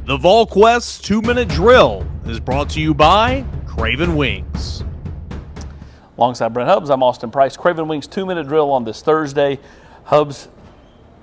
The Volquest 2-Minute Drill is brought to you by Craven Wings. Alongside Brent Hubbs, I'm Austin Price. Craven Wings 2-Minute Drill on this Thursday. Hubbs,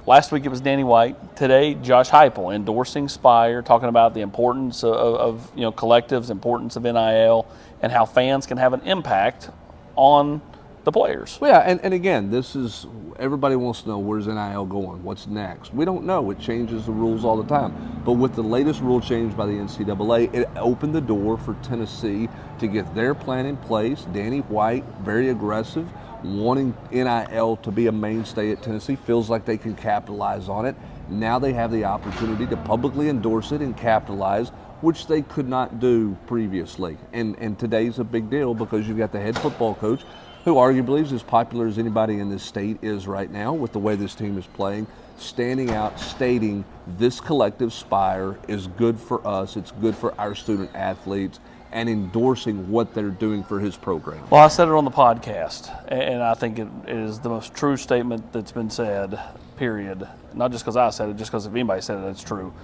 last week it was Danny White. Today, Josh Heupel endorsing Spyre, talking about the importance of collectives, importance of NIL, and how fans can have an impact on the players. Well, yeah, and again, this is, everybody wants to know, where's NIL going? What's next? We don't know. It changes the rules all the time. But with the latest rule change by the NCAA, it opened the door for Tennessee to get their plan in place. Danny White, very aggressive, wanting NIL to be a mainstay at Tennessee, feels like they can capitalize on it. Now they have the opportunity to publicly endorse it and capitalize, which they could not do previously. And today's a big deal because you've got the head football coach, who arguably is as popular as anybody in this state is right now with the way this team is playing, standing out, stating this collective Spyre is good for us, it's good for our student athletes, and endorsing what they're doing for his program. Well, I said it on the podcast, and I think it is the most true statement that's been said, period. Not just because I said it, just because if anybody said it, it's true.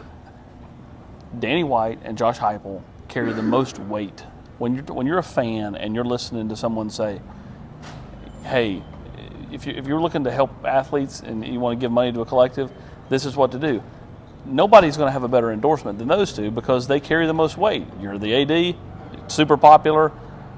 Danny White and Josh Heupel carry the most weight. When you're a fan and you're listening to someone say, hey, if you're looking to help athletes and you want to give money to a collective, this is what to do. Nobody's going to have a better endorsement than those two because they carry the most weight. You're the AD, super popular.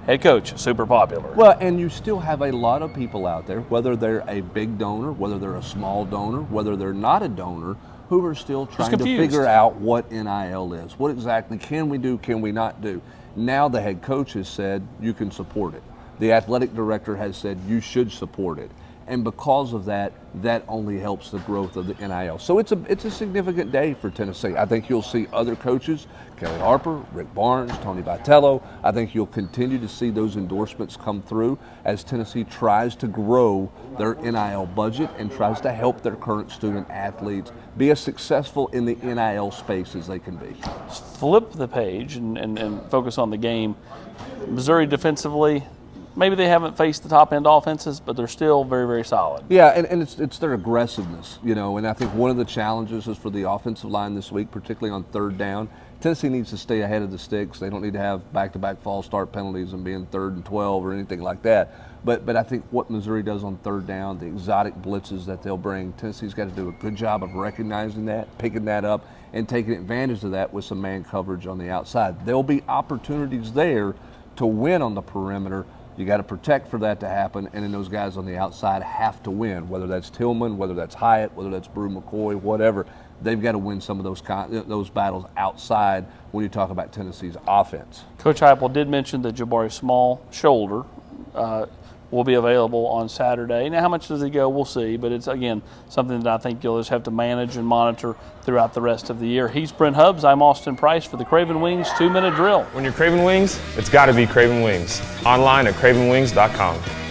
Head coach, super popular. Well, and you still have a lot of people out there, whether they're a big donor, whether they're a small donor, whether they're not a donor, who are still trying to figure out what NIL is. What exactly can we do, can we not do? Now the head coach has said you can support it. The athletic director has said you should support it. And because of that, that only helps the growth of the NIL. So it's a significant day for Tennessee. I think you'll see other coaches, Kelly Harper, Rick Barnes, Tony Vitello. I think you'll continue to see those endorsements come through as Tennessee tries to grow their NIL budget and tries to help their current student athletes be as successful in the NIL space as they can be. Flip the page and focus on the game. Missouri defensively, maybe they haven't faced the top-end offenses, but they're still very, very solid. Yeah, and it's their aggressiveness, and I think one of the challenges is for the offensive line this week, particularly on third down. Tennessee needs to stay ahead of the sticks. They don't need to have back-to-back false start penalties and being 3rd and 12 or anything like that. But I think what Missouri does on third down, the exotic blitzes that they'll bring, Tennessee's got to do a good job of recognizing that, picking that up, and taking advantage of that with some man coverage on the outside. There'll be opportunities there to win on the perimeter. You got to protect for that to happen, and then those guys on the outside have to win, whether that's Tillman, whether that's Hyatt, whether that's Brew McCoy, whatever. They've got to win some of those battles outside when you talk about Tennessee's offense. Coach Heupel did mention that Jabari Small shoulder will be available on Saturday. Now, how much does he go? We'll see, but it's, again, something that I think you'll just have to manage and monitor throughout the rest of the year. He's Brent Hubbs. I'm Austin Price for the Craven Wings 2-Minute Drill. When you're craving wings, it's got to be Craven Wings. Online at cravenwings.com.